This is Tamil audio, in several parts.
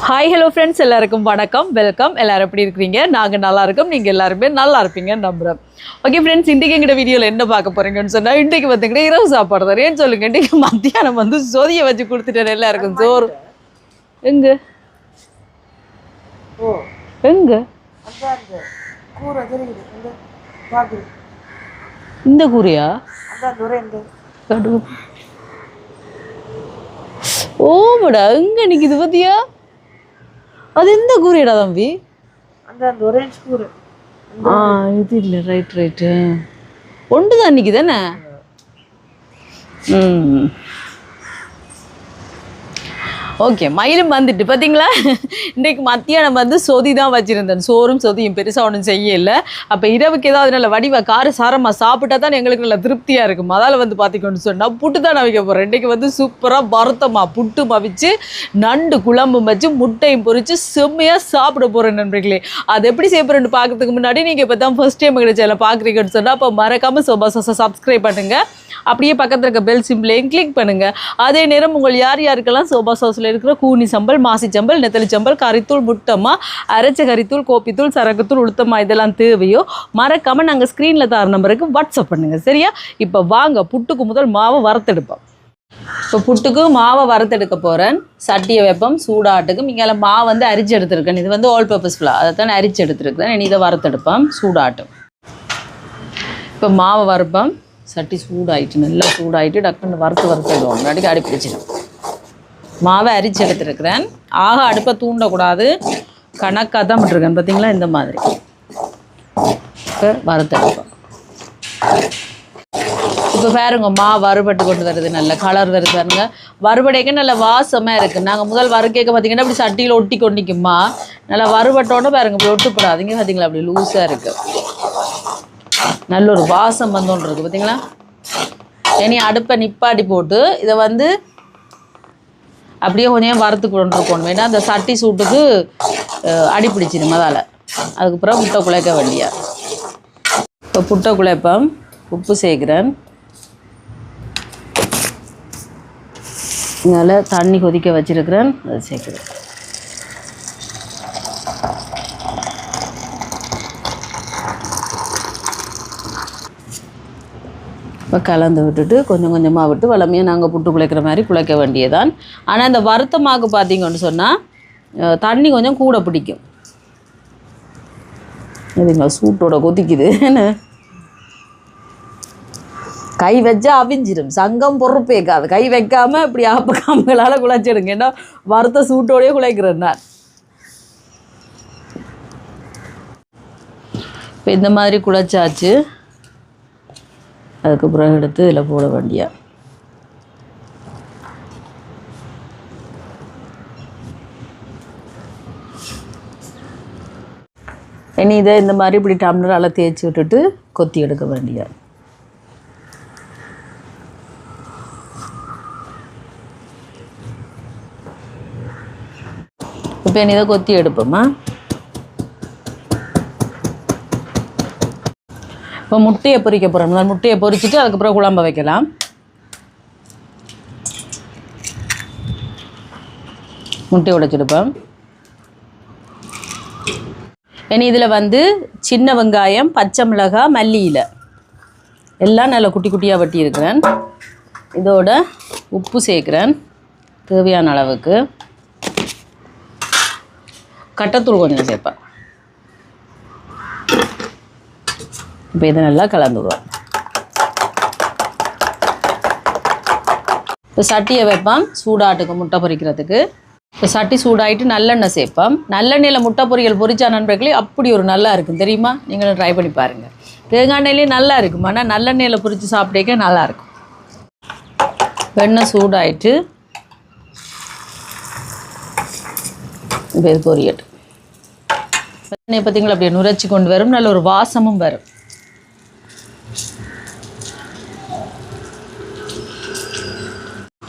ஹாய் ஹலோ ஃப்ரெண்ட்ஸ், எல்லாருக்கும் வணக்கம், வெல்கம். எல்லாரும் எப்படி இருக்கிறீங்க? நாங்கள் நல்லா இருக்கோம், நீங்கள் எல்லாருமே நல்லா இருப்பீங்கன்னு நம்புகிறோம். ஓகே ஃப்ரெண்ட்ஸ், இன்றைக்கி எங்கிட்ட வீடியோவில் என்ன பார்க்க போகிறீங்கன்னு சொன்னால், இன்றைக்கு பார்த்தீங்கன்னா இரவு சாப்பாடு தான். ஏன்னு சொல்லுங்க, இன்றைக்கி மத்தியானம் வந்து சொதியை வச்சு கொடுத்துட்டேன் எல்லாருக்கும் சோறு. எங்கே எங்கே இந்த கூரையா? ஓமடா, எங்கே நிற்கிது பார்த்தியா? அது எந்த கூரையடா தம்பி? அந்த ஒரேஞ்ச் கூரை. இது இல்லை, ரைட்டு ஒன்று தான் நிற்கிது தானே? ஓகே, மயிலும் வந்துட்டு பார்த்தீங்களா. இன்றைக்கு மத்தியானம் வந்து சொதி தான் வச்சுருந்தேன். சோறும் சொதியும் பெருசாக ஒன்றும் செய்யலை. அப்போ இரவுக்கு ஏதாவது நல்ல வடிவ கார சாரமாக சாப்பிட்டா தான் எங்களுக்கு நல்ல திருப்தியாக இருக்கும். அதால் வந்து பார்த்திங்கன்னு சொன்னால் புட்டு தான் நான் வைக்க போகிறேன். இன்றைக்கி வந்து சூப்பராக வருத்தமாக புட்டு மவிச்சு நண்டு குழம்பும் வச்சு முட்டையும் பொரித்து செம்மையாக சாப்பிட போகிறேன் நண்பர்களே. அது எப்படி செய்ய போகிறேன்னு பார்க்கறதுக்கு முன்னாடி நீங்கள் இப்போ தான் ஃபஸ்ட் டைம் எங்கள் சேனலை பார்க்குறீங்கன்னு சொன்னால் அப்போ மறக்காமல் சப்ஸ்கிரைப் பண்ணுங்கள். அப்படியே பக்கத்தில் இருக்க பெல் சிம்பிளையும் கிளிக் பண்ணுங்கள். அதே நேரம் உங்கள் யாருக்கெல்லாம் சோபா சாஸில் இருக்கிற கூனி சம்பல், மாசி சம்பல், நெத்தலி சம்பல், கறித்தூள், முட்டமா, அரைச்ச கறித்தூள், கோப்பித்தூள், சரக்குத்தூள், உளுத்தமா இதெல்லாம் தேவையோ மறக்காமல் நாங்கள் ஸ்க்ரீனில் தர நம்பருக்கு வாட்ஸ்அப் பண்ணுங்கள், சரியா? இப்போ வாங்க புட்டுக்கு முதல் மாவை வறுத்தெடுப்போம். இப்போ புட்டுக்கு மாவை வறுத்தெடுக்க போகிறேன். சட்டியை வைப்போம் சூடாட்டுக்கும். இங்கே மாவு வந்து அரிச்சு எடுத்துருக்கேன். இது வந்து ஆல் பர்பஸ் ஃப்ளா, அதை தான் அரிச்சு எடுத்துருக்கேன். இனி இதை வறுத்தெடுப்போம் சூடாட்டும். இப்போ மாவை வறுப்போம். சட்டி சூடாயிட்டு, நல்லா சூடாயிட்டு டக்குன்னு வறுத்துடுவோம். முன்னாடி அடி பிடிச்சிடும். மாவை அரிச்சு எடுத்துருக்கிறேன். அடுப்பை தூண்டக்கூடாது, கணக்காக தான் விட்டுருக்கேன். பார்த்தீங்களா, இந்த மாதிரி இப்போ வறுத்தெடுப்போம். இப்போ பாருங்க, வறுபட்டு கொண்டு வருது, நல்ல கலர் வருது பாருங்க. வறுபடைக்க நல்ல வாசமாக இருக்குது. நாங்கள் முதல் வறுக்கைக்க பார்த்தீங்கன்னா அப்படி சட்டியில் ஒட்டி கொண்டிக்குமா, நல்லா வறுபட்டோன்னு பாருங்க, இப்படி ஒட்டுப்படாதீங்க. பார்த்தீங்களா, அப்படி லூஸாக இருக்குது. நல்ல ஒரு வாசம் வந்தோன்னு இருக்குது. பார்த்தீங்களா? இனி அடுப்பை நிப்பாட்டி போட்டு இதை வந்து அப்படியே கொஞ்சம் வறுத்து கொண்டிருக்கணும். ஏன்னா அந்த சட்டி சூட்டுக்கு அடி பிடிச்சிடும் அதால். அதுக்கப்புறம் புட்டை குழைக்க வேண்டியா. இப்போ புட்டை குழைப்பம், உப்பு சேர்க்குறேன். இதனால் தண்ணி கொதிக்க வச்சுருக்கிறேன், அதை சேர்க்குறேன். இப்போ கலந்து விட்டுட்டு கொஞ்சம் கொஞ்சமாக விட்டு வளமையாக நாங்கள் புட்டு குழைக்கிற மாதிரி குழைக்க வேண்டியதான். ஆனால் இந்த வருத்தமாக்கு பார்த்தீங்கன்னு சொன்னால் தண்ணி கொஞ்சம் கூட பிடிக்கும். இதுங்க சூட்டோட கொதிக்குது. கை வச்சா அவிஞ்சிடும், சங்கம் பொறுப்பேக்காது. கை வைக்காமல் இப்படி ஆப்பக்காமங்களால் குழைச்சிடுங்க. ஏன்னா வறுத்த சூட்டோடையே குழைக்கிறேன் நான். இப்போ இந்த மாதிரி குழைச்சாச்சு. அதுக்கு பிறகு எடுத்து இதில் போட வேண்டிய. இனி இதை இந்த மாதிரி இப்படி டம்ளரால் தேய்ச்சி விட்டுட்டு கொத்தி எடுக்க வேண்டிய. இப்போ இனி இதை கொத்தி எடுப்போமா. இப்போ முட்டையை பொரிக்க போகிறோம். முட்டையை பொரிச்சிட்டு அதுக்கப்புறம் குழம்ப வைக்கலாம். முட்டை உடைச்சிடுப்போம். இனி இதில் வந்து சின்ன வெங்காயம், பச்சை மிளகாய், மல்லி இலை எல்லாம் நல்லா குட்டி குட்டியாக வெட்டி இருக்கிறேன். இதோட உப்பு சேர்க்குறேன் தேவையான அளவுக்கு. கட்டத்தூள் கொஞ்சம் சேர்ப்பேன். இப்போ இதை நல்லா கலந்து விடுவோம். இப்போ சட்டியை வைப்போம் சூடாட்டுக்கு முட்டை பொரிக்கிறதுக்கு. இப்போ சட்டி சூடாகிட்டு நல்லெண்ணெய் சேர்ப்போம். நல்லெண்ணெயில் முட்டை பொரியல் பொரிச்சா நண்பர்களே அப்படி ஒரு நல்லா இருக்கும், தெரியுமா? நீங்களும் ட்ரை பண்ணி பாருங்கள். தேங்காய் எண்ணெயிலேயே நல்லா இருக்கும், ஆனால் நல்லெண்ணெயில் பொரித்து சாப்பிட்டேக்க நல்லாயிருக்கும். எண்ணெய் சூடாயிட்டு இப்போ இது பொரியட்டு. எண்ணெய் பார்த்தீங்களா அப்படியே நுரைச்சி கொண்டு வரும், நல்ல ஒரு வாசமும் வரும்.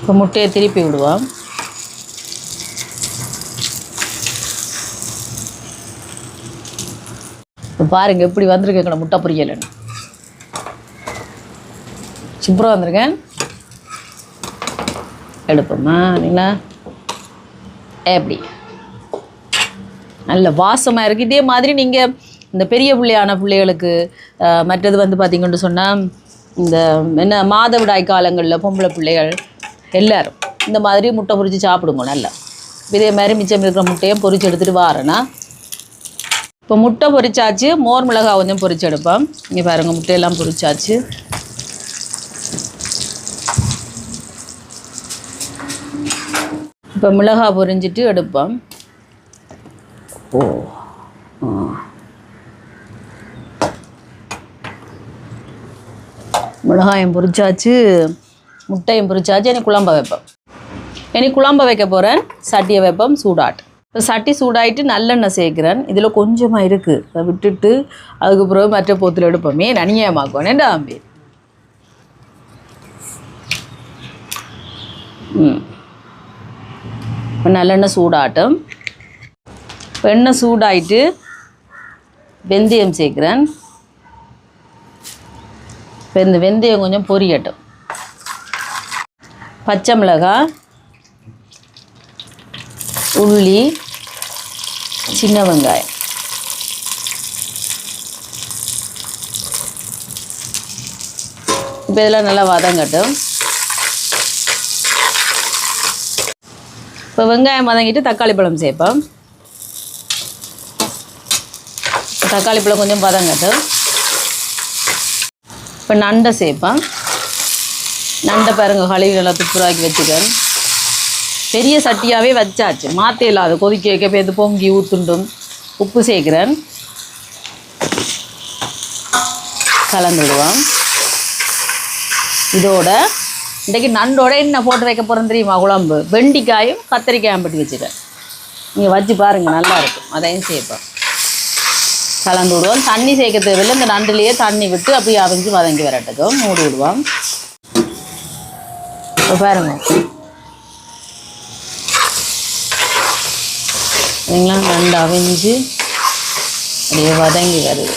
இப்போ முட்டையை திருப்பி விடுவோம். இப்போ பாருங்கள் எப்படி வந்திருக்கேங்க முட்டை பொரியலன்னு. சூப்பராக வந்திருக்கேன். எடுப்போம்மா இல்லைங்களா? எப்படி நல்ல வாசமாக இருக்குது. இதே மாதிரி நீங்கள் இந்த பெரிய பிள்ளையான பிள்ளைகளுக்கு மற்றது வந்து பார்த்திங்கன்னு சொன்னால் இந்த என்ன மாதவிடாய் காலங்களில் பொம்பளை பிள்ளைகள் எல்லோரும் இந்த மாதிரி முட்டை பொரித்து சாப்பிடுங்க நல்லா. இதே மாதிரி மிச்சம் இருக்கிற முட்டையும் பொரித்து எடுத்துகிட்டு வாரேன்னா இப்போ முட்டை பொரிச்சாச்சு, மோர் மிளகாய் கொஞ்சம் பொரிச்சு எடுப்போம். இங்கே பாருங்கள் முட்டையெல்லாம் பொரிச்சாச்சு. இப்போ மிளகாய் பொரிஞ்சிட்டு எடுப்போம். ஓ மிளகாயம் பொரிச்சாச்சு, முட்டையும் பொரிச்சாச்சு. எனக்கு குழம்ப வைப்போம். எனக்கு குழம்ப வைக்க போகிறேன். சட்டியை வைப்போம் சூடாட்டு. இப்போ சட்டி சூடாயிட்டு நல்லெண்ணெய் சேர்க்குறேன். இதில் கொஞ்சமாக இருக்குது, அதை விட்டுட்டு அதுக்கு பிறகு மற்ற போத்தில் எடுப்போமே நனியமாக்குவேன். என்ன அம்பி? இப்போ நல்லெண்ணெய் சூடாட்டும். இப்போ எண்ணெய் சூடாயிட்டு வெந்தயம் சேர்க்குறேன். இப்போ இந்த வெந்தயம் கொஞ்சம் பொரியட்டும். பச்சை மிளகாய், உள்ளி, சின்ன வெங்காயம். இப்போ இதெல்லாம் நல்லா வதங்கட்டும். இப்போ வெங்காயம் வதங்கிட்டு தக்காளி பழம் சேர்ப்போம். தக்காளி பழம் கொஞ்சம் வதங்கட்டும். இப்போ நண்டை சேர்ப்பேன். நண்டை பாருங்க கழுவி நல்லா துப்புராக்கி வச்சுக்கேன். பெரிய சட்டியாகவே வச்சாச்சு, மாற்ற இல்லாத கொதிக்க வைக்க பேர்த்து பொங்கி ஊற்றுண்டும். உப்பு சேர்க்குறேன், கலந்துடுவோம். இதோட இன்றைக்கி நண்டோட என்ன போட்டு வைக்க போகிறேன்னு தெரியுமா? குழம்பு வெண்டிக்காயும் கத்திரிக்காயும் பட்டி வச்சுட்டேன். நீங்கள் வச்சு பாருங்கள் நல்லாயிருக்கும். அதையும் சேர்ப்போம், கலந்து விடுவோம். தண்ணி சேர்க்க தேவையில்லை, இந்த நண்டுலேயே தண்ணி விட்டு அப்படியே அவிஞ்சு வதங்கி வரட்டுக்கும் மூடி விடுவோம். இப்போ பாருங்க சரிங்களா, நண்டு அவிஞ்சு அப்படியே வதங்கி வருது.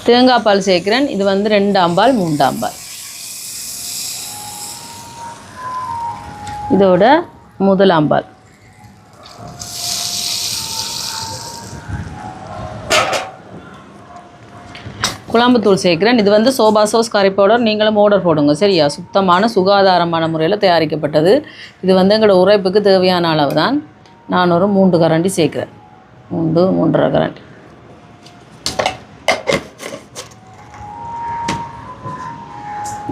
தேங்காய் பால் சேர்க்குறேன். இது வந்து 2ஆம் பால் 3ஆம் பால். இதோட 1ஆம் பால். குழம்புத்தூள் சேர்க்குறேன். இது வந்து சோபா சாஸ் கறி பவுடர். நீங்களும் ஆர்டர் போடுங்க சரியா. சுத்தமான சுகாதாரமான முறையில் தயாரிக்கப்பட்டது. இது வந்து எங்களோட உரைப்புக்கு தேவையான அளவு தான். நான் ஒரு 3 கரண்டி சேர்க்குறேன். 3-3.5 கரண்டி.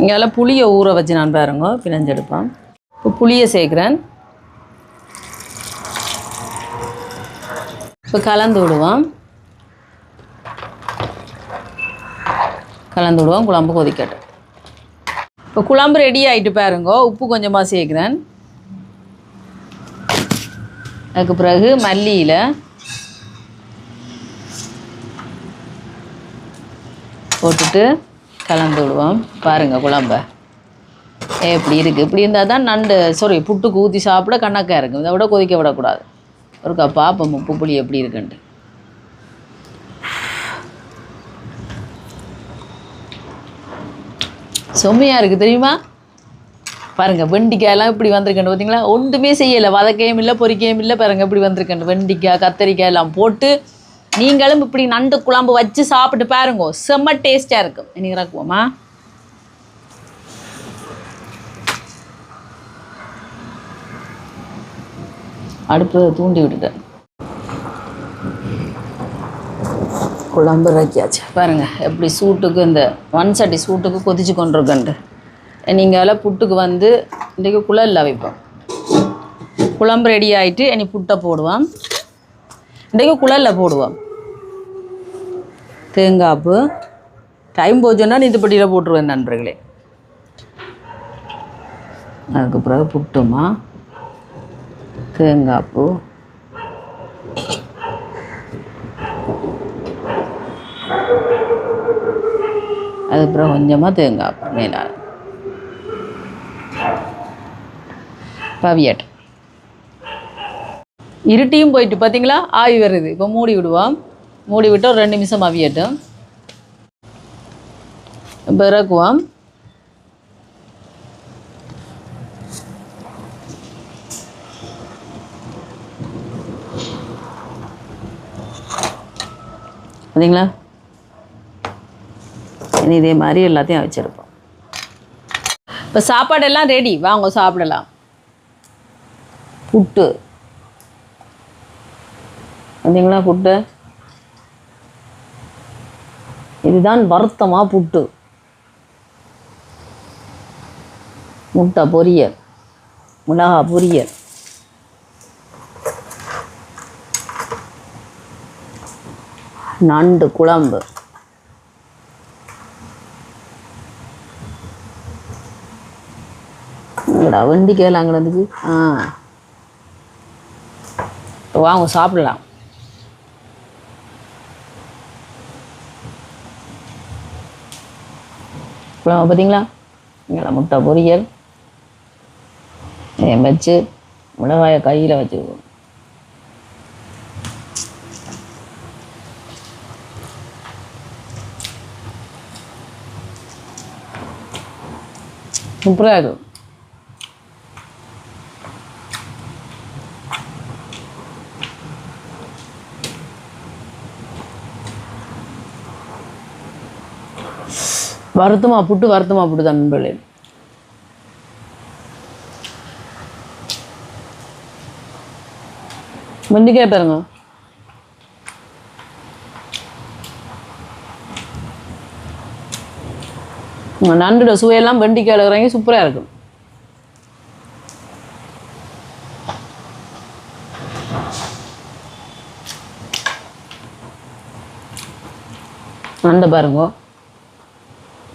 இங்கே புளியை ஊற வச்சு நான் பாருங்க பிணைஞ்செடுப்பேன். இப்போ புளியை சேர்க்குறேன். இப்போ கலந்து விடுவோம். குழம்பு கொதிக்கட்டும். இப்போ குழம்பு ரெடி ஆகிட்டு பாருங்க. உப்பு கொஞ்சமாக சேர்க்குறேன். அதுக்கு பிறகு மல்லியில் போட்டுட்டு கலந்து விடுவோம். பாருங்கள் குழம்ப எப்படி இருக்குது. இப்படி இருந்தால் தான் நண்டு புட்டுக்கு ஊற்றி சாப்பிட கணக்காக இருக்கும். இதை விட கொதிக்க விடக்கூடாது. ஒரு பார்ப்போம் உப்பு புளி எப்படி இருக்குன்ட்டு. செம்மையாக இருக்குது தெரியுமா. பாருங்கள் வெண்டிக்காயெல்லாம் இப்படி வந்திருக்கேன் பார்த்தீங்களா. ஒன்றுமே செய்யலை, வதக்கையும் இல்லை பொரிக்கையும் இல்லை. பாருங்கள் இப்படி வந்திருக்கேன். வெண்டிக்காய் கத்தரிக்காய் எல்லாம் போட்டு நீங்களும் இப்படி நண்டு குழம்பு வச்சு சாப்பிட்டு பாருங்க, செம்ம டேஸ்ட்டாக இருக்கும். இன்னைக்கு இறக்குவோமா. அடுப்பு தூண்டி விட்டுட்டேன். குழம்பு இறக்கியாச்சு. பாருங்கள் எப்படி சூட்டுக்கு இந்த சட்டி சூட்டுக்கு கொதிச்சு கொண்டிருக்கண்டு. நீங்கள் புட்டுக்கு வந்து இன்றைக்கு குழல்ல வைப்போம். குழம்பு ரெடி ஆகிட்டு இனி புட்டை போடுவோம். இன்றைக்கு குழல்ல போடுவோம். தேங்காய்ப்பு டைம் போச்சுன்னா நீத்துப்பட்டியில் போட்டுருவேன் நண்பர்களே. அதுக்கு பிறகு புட்டுமா தேங்காய்ப்பு அதுக்கப்புறம் கொஞ்சமாக தேங்காய் மேலே பவியட். இருட்டியும் போயிட்டு பார்த்தீங்களா, ஆவி வருது. இப்போ மூடி விடுவோம். மூடி விட்டு ஒரு 2 நிமிஷம் அவியட்டும். இப்போ இறக்குவோம். பார்த்தீங்களா? இனி இதே மாதிரி எல்லாத்தையும் வச்சுருப்போம். இப்போ சாப்பாடெல்லாம் ரெடி, வாங்க சாப்பிடலாம். புட்டு பார்த்தீங்களா? புட்டு இதுதான் வருத்தமாக புட்டு. முட்டை பொரியல், மிளகா பொரியல், நண்டு குழம்பு, வெண்டிக்காயில் அங்கிறதுக்கு வாங்க சாப்பிடலாம். குழம்பு பார்த்தீங்களா? இங்கே முட்டை பொரியல் வச்சு மிளகாயை கையில் வச்சுக்குவோம். சூப்பராக இருக்கும். வருத்தமா புட்டு தான் நண்பர்களே. வெண்டிக்காய் பாருங்க, நண்டோட சுவையெல்லாம் வெண்டிக்காயில் இறங்கி சூப்பராக இருக்கும். நண்டை பாருங்க,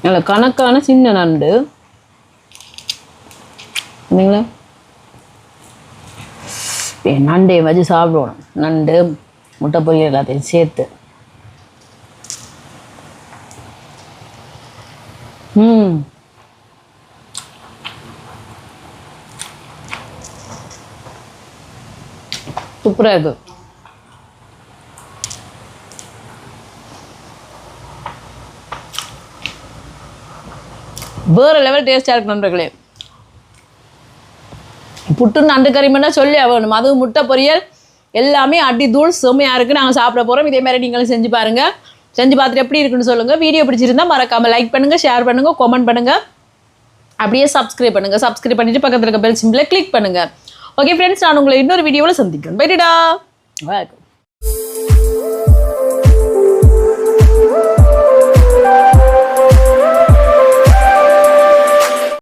நல்ல கணக்கான சின்ன நண்டு இல்லைங்களா? நண்டை வச்சு சாப்பிடுவோம். நண்டு முட்டை பொரியல் எல்லாத்தையும் சேர்த்து. சூப்பராக இருக்கு. வேறு லெவல் டேஸ்டாக இருக்கு நண்பர்களே. புட்டு நண்டு கறி பண்ணால் சொல்லி ஆகணும். அதுவும் முட்டை பொரியல் எல்லாமே அடி தூள் செம்மையாக இருக்குது. நாங்கள் சாப்பிட போகிறோம். இதே மாதிரி நீங்களும் செஞ்சு பாருங்கள். செஞ்சு பார்த்துட்டு எப்படி இருக்குன்னு சொல்லுங்கள். வீடியோ பிடிச்சிருந்தால் மறக்காமல் லைக் பண்ணுங்கள், ஷேர் பண்ணுங்கள், கமெண்ட் பண்ணுங்கள். அப்படியே சப்ஸ்கிரைப் பண்ணுங்கள். சப்ஸ்கிரைப் பண்ணிவிட்டு பக்கத்தில் இருக்க பெல் சிம்பிளை கிளிக் பண்ணுங்கள். ஓகே ஃப்ரெண்ட்ஸ், நான் உங்களை இன்னொரு வீடியோவில் சந்திக்கிறேன். பைடா. வணக்கம்.